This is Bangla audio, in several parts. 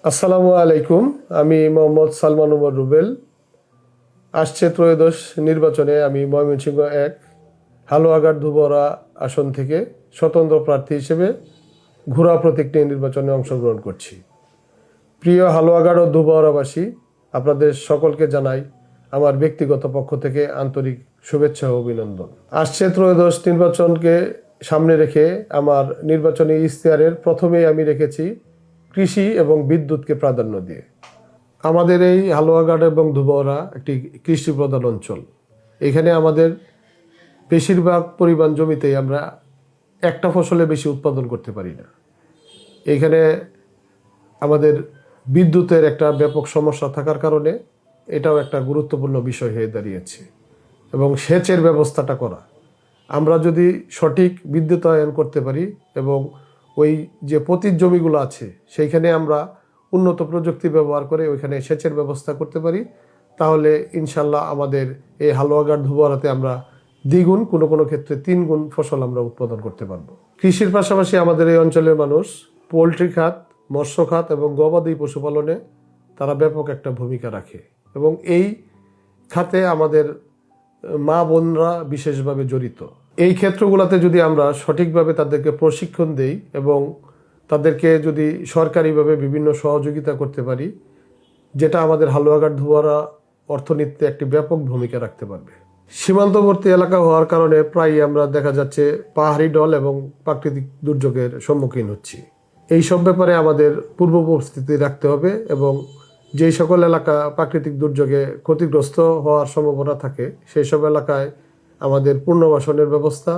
আসসালামু আলাইকুম। আমি মোহাম্মদ সালমান ওমর রুবেল। আসছে ত্রয়োদশ নির্বাচনে আমি ময়মনসিংহ ১ হালুয়াঘাট ধুবরা আসন থেকে স্বতন্ত্র প্রার্থী হিসেবে ঘোড়া প্রতীক নিয়ে নির্বাচনে অংশগ্রহণ করছি। প্রিয় হালুয়াঘাট ও ধুবরাবাসী, আপনাদের সকলকে জানাই আমার ব্যক্তিগত পক্ষ থেকে আন্তরিক শুভেচ্ছা ও অভিনন্দন। আসছে ত্রয়োদশ নির্বাচনকে সামনে রেখে আমার নির্বাচনী ইশতেহারের প্রথমেই আমি রেখেছি কৃষি এবং বিদ্যুৎকে প্রাধান্য দিয়ে। আমাদের এই হালুয়াঘাট এবং ধুবরা একটি কৃষি প্রধান অঞ্চল। এখানে আমাদের বেশিরভাগ পরিমাণ জমিতেই আমরা একটা ফসলে বেশি উৎপাদন করতে পারি না। এখানে আমাদের বিদ্যুতের একটা ব্যাপক সমস্যা থাকার কারণে এটাও একটা গুরুত্বপূর্ণ বিষয় হয়ে দাঁড়িয়েছে। এবং সেচের ব্যবস্থাটা করা, আমরা যদি সঠিক বিদ্যুতায়ন করতে পারি এবং ওই যে পতিত জমিগুলো আছে সেইখানে আমরা উন্নত প্রযুক্তি ব্যবহার করে ওইখানে সেচের ব্যবস্থা করতে পারি, তাহলে ইনশাল্লাহ আমাদের এই হালুয়াঘাট ধুবরাতে আমরা দ্বিগুণ, কোনো কোনো ক্ষেত্রে 3 গুণ ফসল আমরা উৎপাদন করতে পারবো। কৃষির পাশাপাশি আমাদের এই অঞ্চলের মানুষ পোলট্রি খাত, মৎস্য খাত এবং গবাদি পশুপালনে তারা ব্যাপক একটা ভূমিকা রাখে এবং এই খাতে আমাদের মা বোনরা বিশেষভাবে জড়িত। এই ক্ষেত্রগুলোতে যদি আমরা সঠিকভাবে তাদেরকে প্রশিক্ষণ দেই এবং তাদেরকে যদি সরকারিভাবে বিভিন্ন সহযোগিতা করতে পারি, যেটা আমাদের হালুয়াঘাট ধুবরা অর্থনীতিতে একটি ব্যাপক ভূমিকা রাখতে পারবে। সীমান্তবর্তী এলাকা হওয়ার কারণে প্রায়ই আমরা দেখা যাচ্ছে পাহাড়ি ঢল এবং প্রাকৃতিক দুর্যোগের সম্মুখীন হচ্ছি। এই সব ব্যাপারে আমাদের পূর্ব প্রস্তুতি রাখতে হবে এবং যেই সকল এলাকা প্রাকৃতিক দুর্যোগে ক্ষতিগ্রস্ত হওয়ার সম্ভাবনা থাকে সেই সব এলাকায় আমাদের পুনর্বাসনের ব্যবস্থা,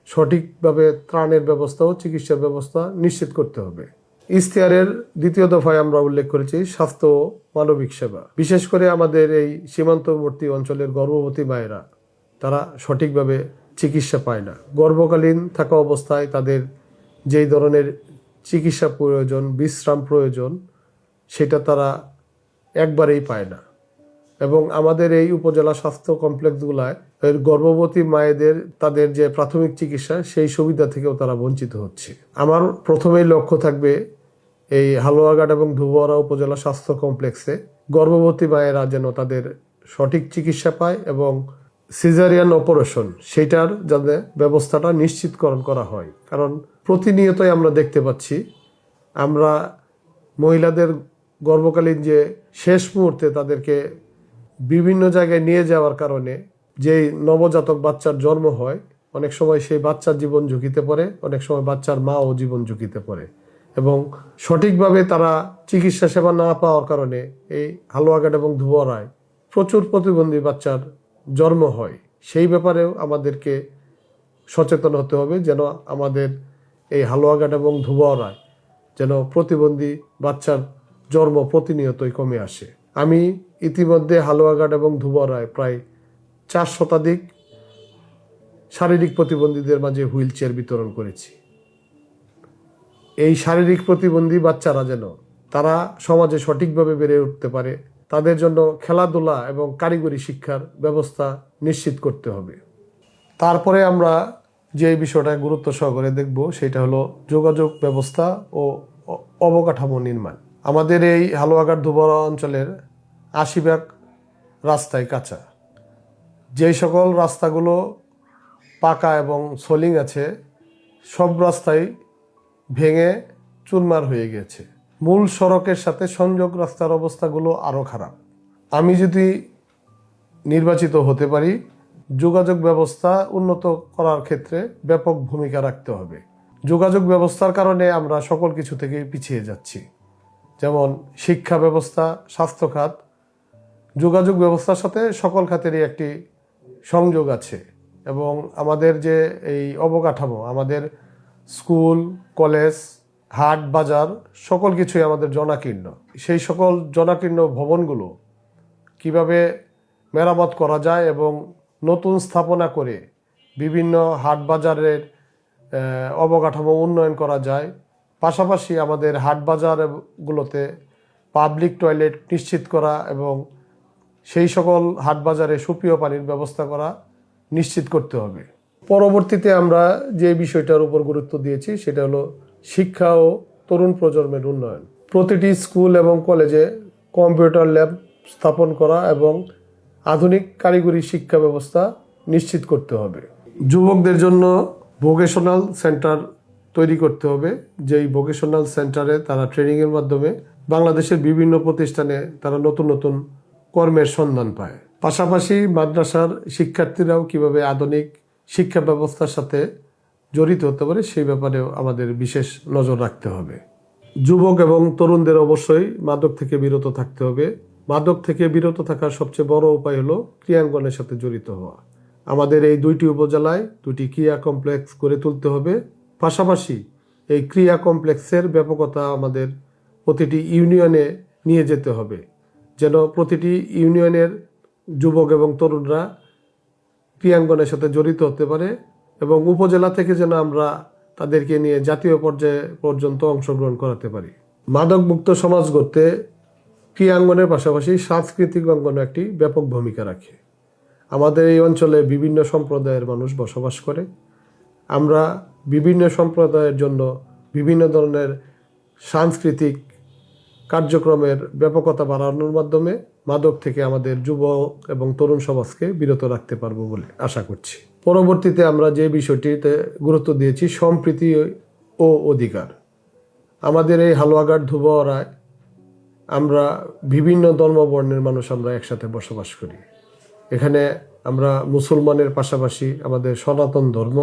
সঠিকভাবে ত্রাণের ব্যবস্থা ও চিকিৎসার ব্যবস্থা নিশ্চিত করতে হবে। ইশতেহারের দ্বিতীয় দফায় আমরা উল্লেখ করেছি স্বাস্থ্য ও মানবিক সেবা। বিশেষ করে আমাদের এই সীমান্তবর্তী অঞ্চলের গর্ভবতী মায়েরা তারা সঠিকভাবে চিকিৎসা পায় না। গর্ভকালীন থাকা অবস্থায় তাদের যেই ধরনের চিকিৎসা প্রয়োজন, বিশ্রাম প্রয়োজন, সেটা তারা একবারেই পায় না। এবং আমাদের এই উপজেলা স্বাস্থ্য কমপ্লেক্সগুলায় গর্ভবতী মায়েদের তাদের যে প্রাথমিক চিকিৎসা সেই সুবিধা থেকেও তারা বঞ্চিত হচ্ছে। আমার প্রথমেই লক্ষ্য থাকবে এই হালুয়াঘাট এবং ধুবরা উপজেলা স্বাস্থ্য কমপ্লেক্সে গর্ভবতী মায়েরা যেন তাদের সঠিক চিকিৎসা পায় এবং সিজারিয়ান অপারেশন সেইটার যাতে ব্যবস্থাটা নিশ্চিতকরণ করা হয়। কারণ প্রতিনিয়তই আমরা দেখতে পাচ্ছি আমরা মহিলাদের গর্ভকালীন যে শেষ মুহূর্তে তাদেরকে বিভিন্ন জায়গায় নিয়ে যাওয়ার কারণে যেই নবজাতক বাচ্চার জন্ম হয়, অনেক সময় সেই বাচ্চার জীবন ঝুঁকিতে পড়ে, অনেক সময় বাচ্চার মাও জীবন ঝুঁকিতে পড়ে এবং সঠিকভাবে তারা চিকিৎসা সেবা না পাওয়ার কারণে এই হালুয়াঘাট এবং ধুবরায় প্রচুর প্রতিবন্ধী বাচ্চার জন্ম হয়। সেই ব্যাপারেও আমাদেরকে সচেতন হতে হবে যেন আমাদের এই হালুয়াঘাট এবং ধুবরায় যেন প্রতিবন্ধী বাচ্চার জন্ম প্রতিনিয়তই কমে আসে। আমি ইতিমধ্যে হালুয়াঘাট এবং ধুবরায় প্রায় 4 শতাধিক শারীরিক প্রতিবন্ধীদের মাঝে হুইল চেয়ার বিতরণ করেছি। এই শারীরিক প্রতিবন্ধী বাচ্চারা যেন তারা সমাজে সঠিকভাবে বেড়ে উঠতে পারে, তাদের জন্য খেলাধুলা এবং কারিগরি শিক্ষার ব্যবস্থা নিশ্চিত করতে হবে। তারপরে আমরা যে বিষয়টা গুরুত্ব সহকারে দেখব সেটা হলো যোগাযোগ ব্যবস্থা ও অবকাঠামো নির্মাণ। আমাদের এই হালুয়াঘাট ধুবরা অঞ্চলের 80% রাস্তায় কাঁচা। যেই সকল রাস্তাগুলো পাকা এবং সোলিং আছে সব রাস্তাই ভেঙে চুরমার হয়ে গেছে। মূল সড়কের সাথে সংযোগ রাস্তার অবস্থাগুলো আরও খারাপ। আমি যদি নির্বাচিত হতে পারি, যোগাযোগ ব্যবস্থা উন্নত করার ক্ষেত্রে ব্যাপক ভূমিকা রাখতে হবে। যোগাযোগ ব্যবস্থার কারণে আমরা সকল কিছু থেকেই পিছিয়ে যাচ্ছি, যেমন শিক্ষা ব্যবস্থা, স্বাস্থ্য খাত। যোগাযোগ ব্যবস্থার সাথে সকল খাতেরই একটি সংযোগ আছে এবং আমাদের যে এই অবকাঠামো, আমাদের স্কুল, কলেজ, হাট, বাজার সকল কিছুই আমাদের জনাকীর্ণ। সেই সকল জনাকীর্ণ ভবনগুলো কিভাবে মেরামত করা যায় এবং নতুন স্থাপনা করে বিভিন্ন হাট বাজারের অবকাঠামো উন্নয়ন করা যায়। পাশাপাশি আমাদের হাট বাজারগুলোতে পাবলিক টয়লেট নিশ্চিত করা এবং সেই সকল হাট বাজারে সুপেয় পানির ব্যবস্থা করা নিশ্চিত করতে হবে। পরবর্তীতে আমরা যে বিষয়টার উপর গুরুত্ব দিয়েছি সেটা হলো শিক্ষা ও তরুণ প্রজন্মের উন্নয়ন। প্রতিটি স্কুল এবং কলেজে কম্পিউটার ল্যাব স্থাপন করা এবং আধুনিক কারিগরি শিক্ষা ব্যবস্থা নিশ্চিত করতে হবে। যুবকদের জন্য ভোকেশনাল সেন্টার তৈরি করতে হবে, যেই ভোকেশনাল সেন্টারে তারা ট্রেনিংয়ের মাধ্যমে বাংলাদেশের বিভিন্ন প্রতিষ্ঠানে তারা নতুন নতুন কর্মের সন্ধান পায়। পাশাপাশি মাদ্রাসার শিক্ষার্থীরাও কিভাবে আধুনিক শিক্ষা ব্যবস্থার সাথে জড়িত হতে পারে সেই ব্যাপারেও আমাদের বিশেষ নজর রাখতে হবে। যুবক এবং তরুণদের অবশ্যই মাদক থেকে বিরত থাকতে হবে। মাদক থেকে বিরত থাকার সবচেয়ে বড় উপায় হলো ক্রিয়াঙ্গনের সাথে জড়িত হওয়া। আমাদের এই 2টি উপজেলায় 2টি ক্রিয়া কমপ্লেক্স গড়ে তুলতে হবে। পাশাপাশি এই ক্রিয়া কমপ্লেক্সের ব্যাপকতা আমাদের প্রতিটি ইউনিয়নে নিয়ে যেতে হবে, যেন প্রতিটি ইউনিয়নের যুবক এবং তরুণরা ক্রিয়াঙ্গনের সাথে জড়িত হতে পারে এবং উপজেলা থেকে যেন আমরা তাদেরকে নিয়ে জাতীয় পর্যায়ে পর্যন্ত অংশগ্রহণ করাতে পারি। মাদকমুক্ত সমাজ গড়তে ক্রিয়াঙ্গনের পাশাপাশি সাংস্কৃতিক অঙ্গন একটি ব্যাপক ভূমিকা রাখে। আমাদের এই অঞ্চলে বিভিন্ন সম্প্রদায়ের মানুষ বসবাস করে। আমরা বিভিন্ন সম্প্রদায়ের জন্য বিভিন্ন ধরনের সাংস্কৃতিক কার্যক্রমের ব্যাপকতা বাড়ানোর মাধ্যমে মাদক থেকে আমাদের যুব এবং তরুণ সমাজকে বিরত রাখতে পারবো বলে আশা করছি। পরবর্তীতে আমরা যে বিষয়টিতে গুরুত্ব দিয়েছি সম্প্রীতি ও অধিকার। আমাদের এই হালুয়াঘাট ধুবড়ায় আমরা বিভিন্ন ধর্মবর্ণের মানুষ আমরা একসাথে বসবাস করি। এখানে আমরা মুসলমানের পাশাপাশি আমাদের সনাতন ধর্ম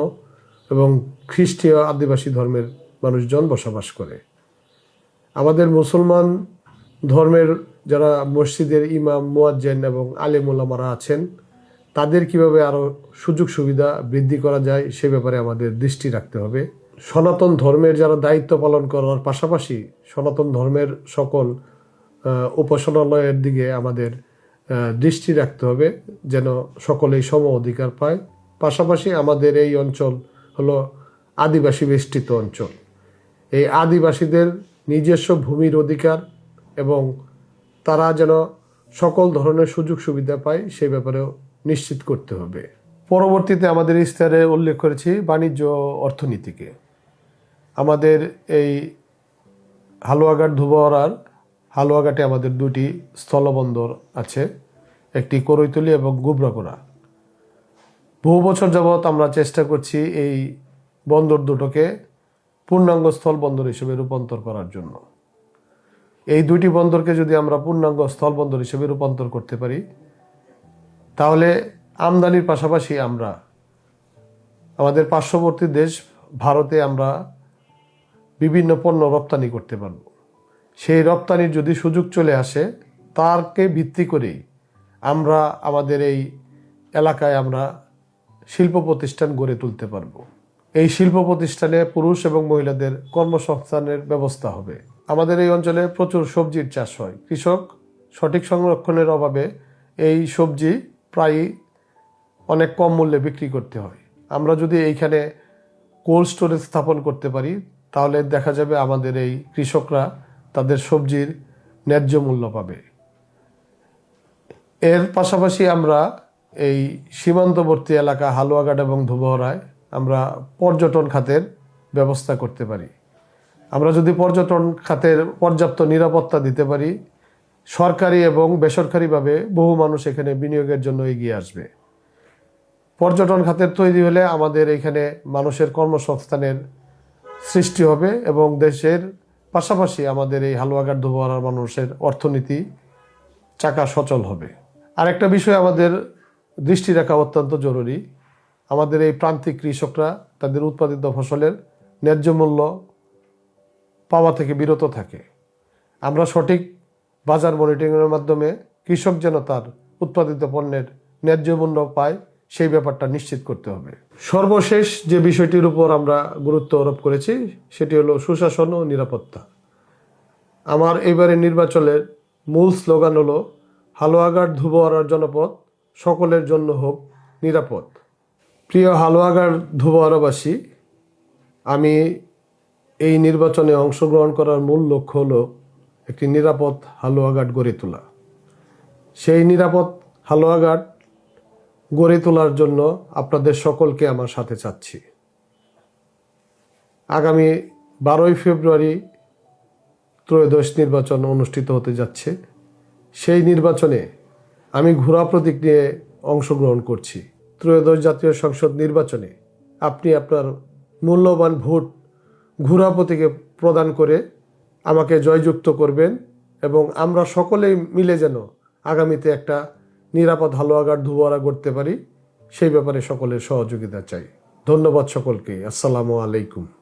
এবং খ্রিস্টীয় আদিবাসী ধর্মের মানুষজন বসবাস করে। আমাদের মুসলমান ধর্মের যারা মসজিদের ইমাম, মুয়াজ্জিন এবং আলেম ওলামারা আছেন, তাদের কিভাবে আরও সুযোগ সুবিধা বৃদ্ধি করা যায় সে ব্যাপারে আমাদের দৃষ্টি রাখতে হবে। সনাতন ধর্মের যারা দায়িত্ব পালন করার পাশাপাশি সনাতন ধর্মের সকল উপাসনালয়ের দিকে আমাদের দৃষ্টি রাখতে হবে, যেন সকলেই সম অধিকার পায়। পাশাপাশি আমাদের এই অঞ্চল হলো আদিবাসী বেষ্টিত অঞ্চল। এই আদিবাসীদের নিজস্ব ভূমির অধিকার এবং তারা যেন সকল ধরনের সুযোগ সুবিধা পায় সেই ব্যাপারেও নিশ্চিত করতে হবে। পরবর্তীতে আমাদের ইস্তাহারে উল্লেখ করেছি বাণিজ্য অর্থনীতিকে। আমাদের এই হালুয়াঘাট ধুবড়ার হালুয়াঘাটে আমাদের 2টি স্থলবন্দর আছে, একটি করৈতলী এবং গুবরাগোড়া। বহু বছর যাবৎ আমরা চেষ্টা করছি এই বন্দর দুটোকে পূর্ণাঙ্গ স্থল বন্দর হিসেবে রূপান্তর করার জন্য। এই 2টি বন্দরকে যদি আমরা পূর্ণাঙ্গ স্থল বন্দর হিসেবে রূপান্তর করতে পারি, তাহলে আমদানির পাশাপাশি আমরা আমাদের পার্শ্ববর্তী দেশ ভারতে আমরা বিভিন্ন পণ্য রপ্তানি করতে পারব। সেই রপ্তানির যদি সুযোগ চলে আসে, তারকে ভিত্তি করেই আমরা আমাদের এই এলাকায় আমরা শিল্প প্রতিষ্ঠান গড়ে তুলতে পারব। এই শিল্প প্রতিষ্ঠানে পুরুষ এবং মহিলাদের কর্মসংস্থানের ব্যবস্থা হবে। আমাদের এই অঞ্চলে প্রচুর সবজির চাষ হয়। কৃষক সঠিক সংরক্ষণের অভাবে এই সবজি প্রায় অনেক কম মূল্যে বিক্রি করতে হয়। আমরা যদি এইখানে কোল্ড স্টোরেজ স্থাপন করতে পারি, তাহলে দেখা যাবে আমাদের এই কৃষকরা তাদের সবজির ন্যায্য মূল্য পাবে। এর পাশাপাশি আমরা এই সীমান্তবর্তী এলাকা হালুয়াঘাট এবং ধুবড়ায় আমরা পর্যটন খাতের ব্যবস্থা করতে পারি। আমরা যদি পর্যটন খাতের পর্যাপ্ত নিরাপত্তা দিতে পারি, সরকারি এবং বেসরকারিভাবে বহু মানুষ এখানে বিনিয়োগের জন্য এগিয়ে আসবে। পর্যটন খাতের তৈরি হলে আমাদের এখানে মানুষের কর্মসংস্থানের সৃষ্টি হবে এবং দেশের পাশাপাশি আমাদের এই হালুয়াঘাট ধুবড়ার মানুষের অর্থনীতি চাকা সচল হবে। আরেকটা বিষয় আমাদের দৃষ্টি রাখা অত্যন্ত জরুরি। আমাদের এই প্রান্তিক কৃষকরা তাদের উৎপাদিত ফসলের ন্যায্য মূল্য পাওয়া থেকে বিরত থাকে। আমরা সঠিক বাজার মনিটরিংয়ের মাধ্যমে কৃষক যেন তার উৎপাদিত পণ্যের ন্যায্য মূল্য পায় সেই ব্যাপারটা নিশ্চিত করতে হবে। সর্বশেষ যে বিষয়টির উপর আমরা গুরুত্ব আরোপ করেছি সেটি হলো সুশাসন ও নিরাপত্তা। আমার এবারে নির্বাচনের মূল স্লোগান হলো হালুয়াঘাট ধুবড়ার জনপদ সকলের জন্য হোক নিরাপদ। প্রিয় হালুয়াঘাট ধুবড়াবাসী, আমি এই নির্বাচনে অংশগ্রহণ করার মূল লক্ষ্য হলো একটি নিরাপদ হালুয়াঘাট গড়ে তোলা। সেই নিরাপদ হালুয়াঘাট গড়ে তোলার জন্য আপনাদের সকলকে আমার সাথে চাচ্ছি। আগামী 12ই ফেব্রুয়ারি ত্রয়োদশ নির্বাচন অনুষ্ঠিত হতে যাচ্ছে। সেই নির্বাচনে আমি ঘোড়া প্রতীক নিয়ে অংশগ্রহণ করছি। ত্রয়োদশ জাতীয় সংসদ নির্বাচনে আপনি আপনার মূল্যবান ভোট ঘোড়া প্রতীকে প্রদান করে আমাকে জয়যুক্ত করবেন এবং আমরা সকলেই মিলে যেন আগামীতে একটা নিরাপদ হালুয়াঘাট ধুবরা করতে পারি, সেই ব্যাপারে সকলের সহযোগিতা চাই। ধন্যবাদ সকলকে। আসসালামু আলাইকুম।